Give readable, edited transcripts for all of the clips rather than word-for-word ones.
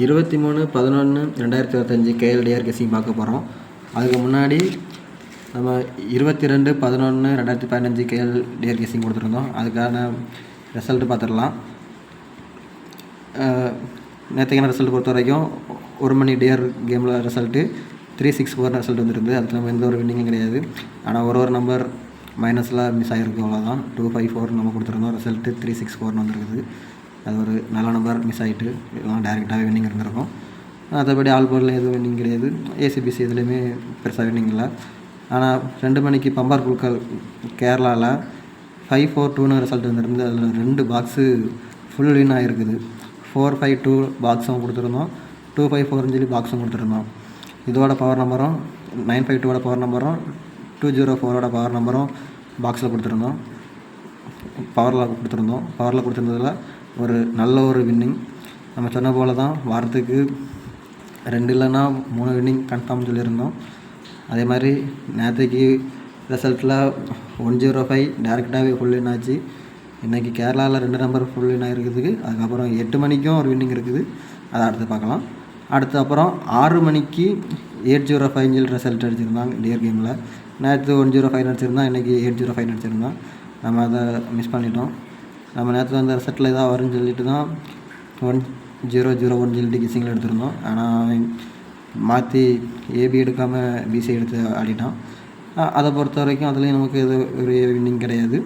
23/11/2025 KLTR guessing பார்க்க போகிறோம். அதுக்கு முன்னாடி நம்ம 22/11/2015 கேஎல்டிஆர் கெஸ்ஸிங் கொடுத்துருந்தோம். அதுக்கான ரிசல்ட்டு பார்த்துடலாம். நேற்றுக்கான ரிசல்ட் பொறுத்த வரைக்கும் 1 மணி டிஆர் கேமில் ரிசல்ட்டு 364 ரிசல்ட் வந்துருந்து. அதுக்கு நம்ம எந்த ஒரு வின்னிங்கும் கிடையாது. ஆனால் ஒரு நம்பர் மைனஸில் மிஸ் ஆகிருக்கு, அவ்வளோதான். 254 நம்ம கொடுத்துருந்தோம், ரிசல்ட்டு 364 வந்திருக்குது. அது ஒரு நல்ல நம்பர் மிஸ் ஆகிட்டு, இதெல்லாம் டேரெக்டாகவே வின்னிங் இருந்திருக்கும். மற்றபடி ஆல் போர்டில் எதுவும் வின்னிங் கிடையாது. ஏசிபிசி எதுலேயுமே பெருசாக வின்னிங் இல்லை. ஆனால் 2 மணிக்கு பம்பார் குழுக்கள் கேரளாவில் 542 ரிசல்ட் வந்துருந்து. அதில் 2 பாக்ஸு ஃபுல் வின் ஆகிருக்குது. 452 பாக்ஸும் கொடுத்துருந்தோம், 254 சொல்லி பாக்ஸும் கொடுத்துருந்தோம். இதோட பவர் நம்பரும் 952 பவர் நம்பரும் 204 பவர் நம்பரும் பாக்ஸில் கொடுத்துருந்தோம். பவரில் கொடுத்துருந்ததில் ஒரு நல்ல ஒரு வின்னிங். நம்ம சொன்ன போல் தான் வாரத்துக்கு 2 இல்லைன்னா 3 வின்னிங் கன்ஃபார்ம் சொல்லியிருந்தோம். அதே மாதிரி நேற்றுக்கு ரிசல்ட்டில் 105 டேரெக்டாகவே ஃபுல் வின் ஆச்சு. இன்றைக்கி கேரளாவில் 2 நம்பர் ஃபுல் வின் ஆகிருக்குதுக்கு. அதுக்கப்புறம் 8 மணிக்கும் ஒரு வின்னிங் இருக்குது, அதை அடுத்து பார்க்கலாம். அடுத்து அப்புறம் 6 மணிக்கு 805 ரிசல்ட் அடிச்சிருந்தாங்க டிஆர் கேமில். நேற்று 105 அடிச்சிருந்தான், இன்றைக்கி 805 அடிச்சிருந்தான். நம்ம அதை மிஸ் பண்ணிட்டோம். நம்ம நேற்று அந்த ரிசல்ட்டில் ஏதாவது வரும்னு சொல்லிட்டு தான் 1001 சொல்லிட்டு கிசிங்கில் எடுத்திருந்தோம். ஆனால் அவன் மாற்றி ஏபி எடுக்காமல் பிசி எடுத்து ஆடிட்டான். அதை பொறுத்த வரைக்கும் அதுலேயும் நமக்கு எது ஒரு வின்னிங் கிடையாது.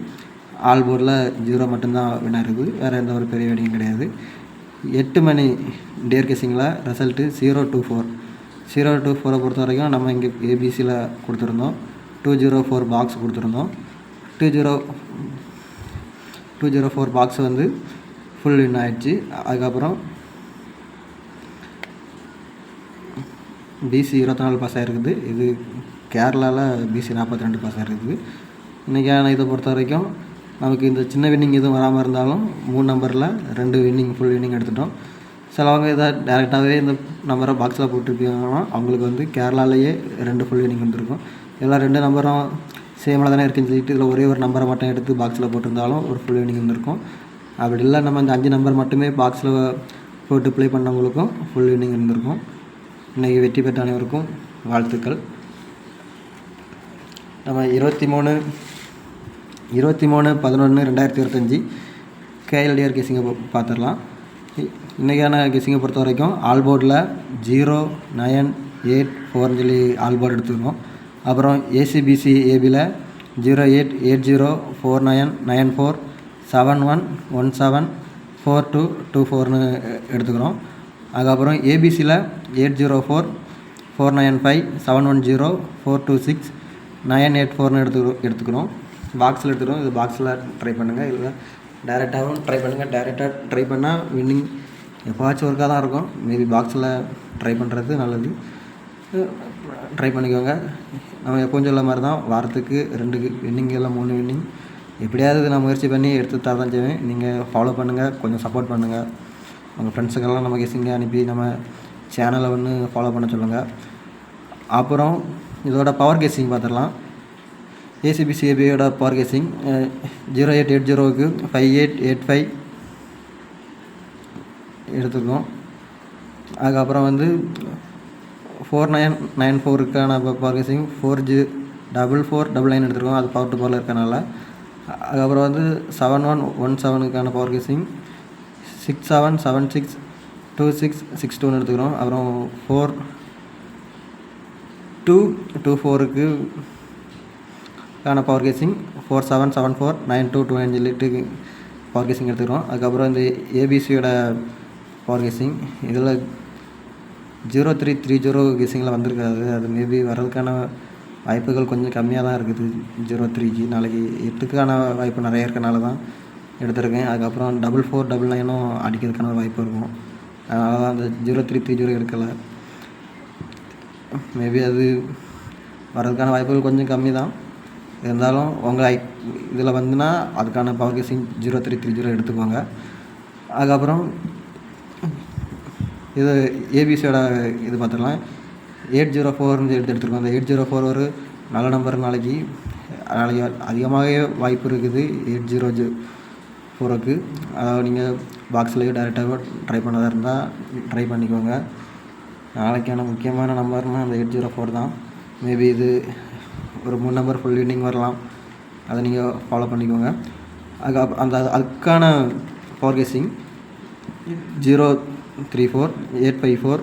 ஆல் போர்டில் 0 மட்டும்தான் வின் ஆகிருக்குது, வேறு எந்த ஒரு பெரிய வின்னிங் கிடையாது. 8 மணி டிஆர் கெஸ்ஸிங்கில் ரிசல்ட்டு 024 பொறுத்த வரைக்கும் நம்ம இங்கே ஏபிசியில் கொடுத்துருந்தோம். 204 பாக்ஸ் கொடுத்துருந்தோம். 204 பாக்ஸ் வந்து ஃபுல் வின் ஆகிடுச்சு. அதுக்கப்புறம் பிசி 24 பாஸ் ஆகிருக்குது. இது கேரளாவில் பிசி 42 பாஸ் ஆகிருக்குது. இன்றைக்கான இதை பொறுத்த வரைக்கும் நமக்கு இந்த சின்ன வின்னிங் எதுவும் வராமல் இருந்தாலும் 3 நம்பரில் 2 வின்னிங் ஃபுல் வின்னிங் எடுத்துட்டோம். சிலவங்க இதை டேரெக்டாகவே இந்த நம்பரை பாக்ஸில் போட்டிருக்காங்கன்னா அவங்களுக்கு வந்து கேரளாலேயே 2 ஃபுல் வின்னிங் வந்துருக்கும். இதெல்லாம் 2 நம்பரும் சேமில் தானே இருக்குன்னு சொல்லிட்டு இதில் ஒரே ஒரு நம்பரை மட்டும் எடுத்து பாக்ஸில் போட்டிருந்தாலும் ஒரு ஃபுல் வின்னிங் வந்துருக்கும். அப்படி இல்லை, நம்ம இந்த 5 நம்பர் மட்டுமே பாக்ஸில் போட்டு ப்ளே பண்ணவங்களுக்கும் ஃபுல் வின்னிங் இருந்திருக்கும். இன்றைக்கி வெற்றி பெற்ற அனைவருக்கும் வாழ்த்துக்கள். நம்ம 23/11/2025 கேஎல்டிஆர் கெஸ்ஸிங்கை பார்த்துடலாம். இன்றைக்கான கெஸ்ஸிங்கை பொறுத்த வரைக்கும் ஆல் போர்டில் 0984 சொல்லி ஆல் போர்டு எடுத்துருக்கோம். அப்புறம் ஏசிபிசி ஏபியில் 0880499471174224 எடுத்துக்கிறோம். அதுக்கப்புறம் ஏபிசியில் 80441710426984 எடுத்துக்கிறோம். பாக்ஸில் எடுத்துக்கிறோம். இது பாக்ஸில் ட்ரை பண்ணுங்கள், இல்லை டேரெக்டாகவும் ட்ரை பண்ணுங்கள். டேரெக்டாக ட்ரை பண்ணால் வின்னிங் எப்போவாச்சும் ஒர்க்காக தான் இருக்கும். மேபி பாக்ஸில் ட்ரை பண்ணுறது நல்லது, ட்ரை பண்ணிக்கோங்க. நம்ம எப்போவும் சொல்ல மாதிரி தான், வாரத்துக்கு 2 வின்னிங் இல்லை 3 வின்னிங் எப்படியாவது நான் முயற்சி பண்ணி எடுத்து தர தான் செய்வேன். நீங்கள் ஃபாலோ பண்ணுங்கள், கொஞ்சம் சப்போர்ட் பண்ணுங்கள். உங்கள் ஃப்ரெண்ட்ஸுக்கெல்லாம் நம்ம கெஸ்ஸிங்கை அனுப்பி நம்ம சேனலை வந்து ஃபாலோ பண்ண சொல்லுங்கள். அப்புறம் இதோட பவர் கெஸ்ஸிங் பார்த்துடலாம். ஏசிபிசி ஏபியோட பவர் கெஸ்ஸிங் 0880க்கு 5885 எடுத்துருக்கோம். அதுக்கப்புறம் வந்து 4994க்கான பவர் கெஸ்ஸிங் 4449 எடுத்துருக்கோம். அது பவர் டு பவரில் இருக்கனால. அதுக்கப்புறம் வந்து 7117க்கான பவர் கெஸ்ஸிங் 67762662 எடுத்துக்கிறோம். அப்புறம் 4224க்கு பவர் கெஸ்ஸிங் 47749229 சொல்லிட்டு பவர் கெஸ்ஸிங் எடுத்துக்கிறோம். அதுக்கப்புறம் இந்த ஏபிசியோட பவர் கெஸ்ஸிங் இதில் 0330 கெஸ்ஸிங்கில் வந்திருக்காது. அது மேபி வர்றதுக்கான வாய்ப்புகள் கொஞ்சம் கம்மியாக தான் இருக்குது. 03க்கு நாளைக்கு 8க்கான வாய்ப்பு நிறைய இருக்கனால தான் எடுத்திருக்கேன். அதுக்கப்புறம் 4499 அடிக்கிறதுக்கான ஒரு வாய்ப்பு இருக்கும். அதனால தான் அந்த 0330 எடுக்கலை. மேபி அது வர்றதுக்கான வாய்ப்புகள் கொஞ்சம் கம்மி தான். இருந்தாலும் உங்கள் இதில் வந்துன்னா அதுக்கான பவர் கெஸ்ஸிங் 0330 எடுத்துக்கோங்க. அதுக்கப்புறம் இது ஏபிசியோட இது பார்த்துடலாம். 804 எடுத்துருக்கோம். அந்த 804 ஒரு நல்ல நம்பர். நாளைக்கு அதிகமாகவே வாய்ப்பு இருக்குது 804க்கு. நீங்கள் பாக்ஸ்லேயே டேரெக்டாக ட்ரை பண்ணதாக இருந்தால் ட்ரை பண்ணிக்கோங்க. நாளைக்கான முக்கியமான நம்பர்னால் அந்த 804 தான். மேபி இது ஒரு 3 நம்பர் ஃபுல் வின்னிங் வரலாம். அதை நீங்கள் ஃபாலோ பண்ணிக்கோங்க. அதுக்கான பவர் கெஸ்ஸிங் 034 854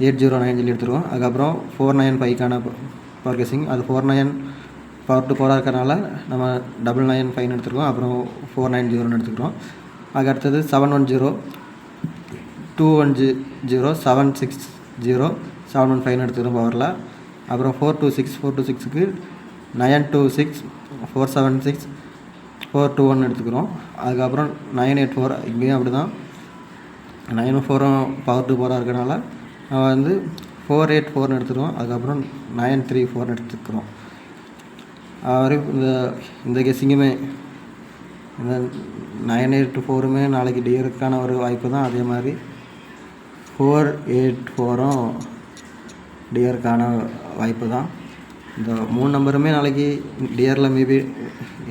809 சொல்லி எடுத்துருவோம். அதுக்கப்புறம் 495க்கான பவர் கெஸ்ஸிங், அது 49 பவர் டு பவராக இருக்கிறனால நம்ம 995 எடுத்துருக்கோம். அப்புறம் 490 எடுத்துக்கிறோம். அதுக்கு அடுத்தது 710 210 760 715 எடுத்துக்கிறோம் பவரில். அப்புறம் 426க்கு 926 476 421 எடுத்துக்கிறோம். அதுக்கப்புறம் 984 இங்கேயும் அப்படி தான் 904 பவர் டு பவராக இருக்கிறனால நம்ம வந்து 484 எடுத்துக்கிறோம். அதுக்கப்புறம் 934 எடுத்துக்கிறோம். அது இந்த கெஸ்ஸிங்குமே இந்த 984மே நாளைக்கு டியருக்கான ஒரு வாய்ப்பு தான். அதே மாதிரி 484ம் டியருக்கான வாய்ப்பு தான். இந்த 3 நம்பருமே நாளைக்கு டியரில் மேபி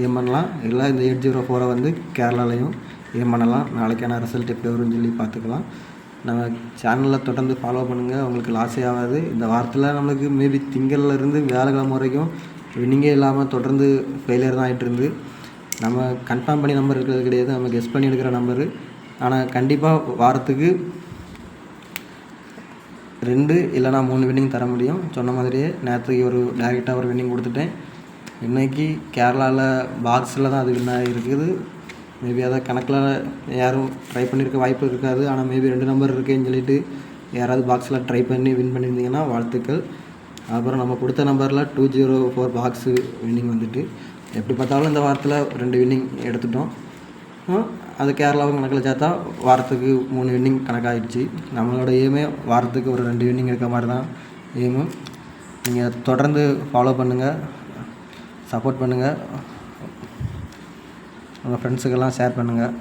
ஏம் பண்ணலாம். இல்லை இந்த 804 வந்து கேரளாலையும் ஏம் பண்ணலாம். நாளைக்கான ரிசல்ட் எப்படி வரும்னு சொல்லி பார்த்துக்கலாம். நம்ம சேனலில் தொடர்ந்து ஃபாலோ பண்ணுங்கள். உங்களுக்கு லாஸே ஆகாது. இந்த வாரத்தில் நம்மளுக்கு மேபி திங்கள்லேருந்து வியாழக்கிழமை வரைக்கும் வின்னிங்கே இல்லாமல் தொடர்ந்து ஃபெயிலியர் தான் ஆகிட்டு இருந்து. நம்ம கன்ஃபார்ம் பண்ணி நம்பர் இருக்கிறது கிடையாது, நம்ம கெஸ் பண்ணி எடுக்கிற நம்பரு. ஆனால் கண்டிப்பாக வாரத்துக்கு 2 இல்லைனா 3 வின்னிங் தர முடியும். சொன்ன மாதிரியே நேற்றுக்கு ஒரு டேரெக்டாக ஒரு வின்னிங் கொடுத்துட்டேன். இன்றைக்கி கேரளாவில் பாக்ஸில் தான் அது வின்னாக இருக்குது. மேபி அதை கணக்கில் யாரும் ட்ரை பண்ணியிருக்க வாய்ப்பு இருக்காது. ஆனால் மேபி 2 நம்பர் இருக்குதுன்னு சொல்லிட்டு யாராவது பாக்ஸில் ட்ரை பண்ணி வின் பண்ணியிருந்தீங்கன்னா வாழ்த்துக்கள். அப்புறம் நம்ம கொடுத்த நம்பரில் 204 பாக்ஸு வின்னிங் வந்துட்டு எப்படி பார்த்தாலும் இந்த வாரத்தில் 2 வின்னிங் எடுத்துட்டோம். அது கேரளாவும் கணக்கில் சேர்த்தா வாரத்துக்கு 3 வின்னிங் கணக்காகிடுச்சு. நம்மளோட எய்மே வாரத்துக்கு ஒரு 2 வின்னிங் இருக்க மாதிரி தான் எய்மு. நீங்கள் தொடர்ந்து ஃபாலோ பண்ணுங்கள், சப்போர்ட் பண்ணுங்கள், உங்கள் ஃப்ரெண்ட்ஸுக்கெல்லாம் ஷேர் பண்ணுங்கள்.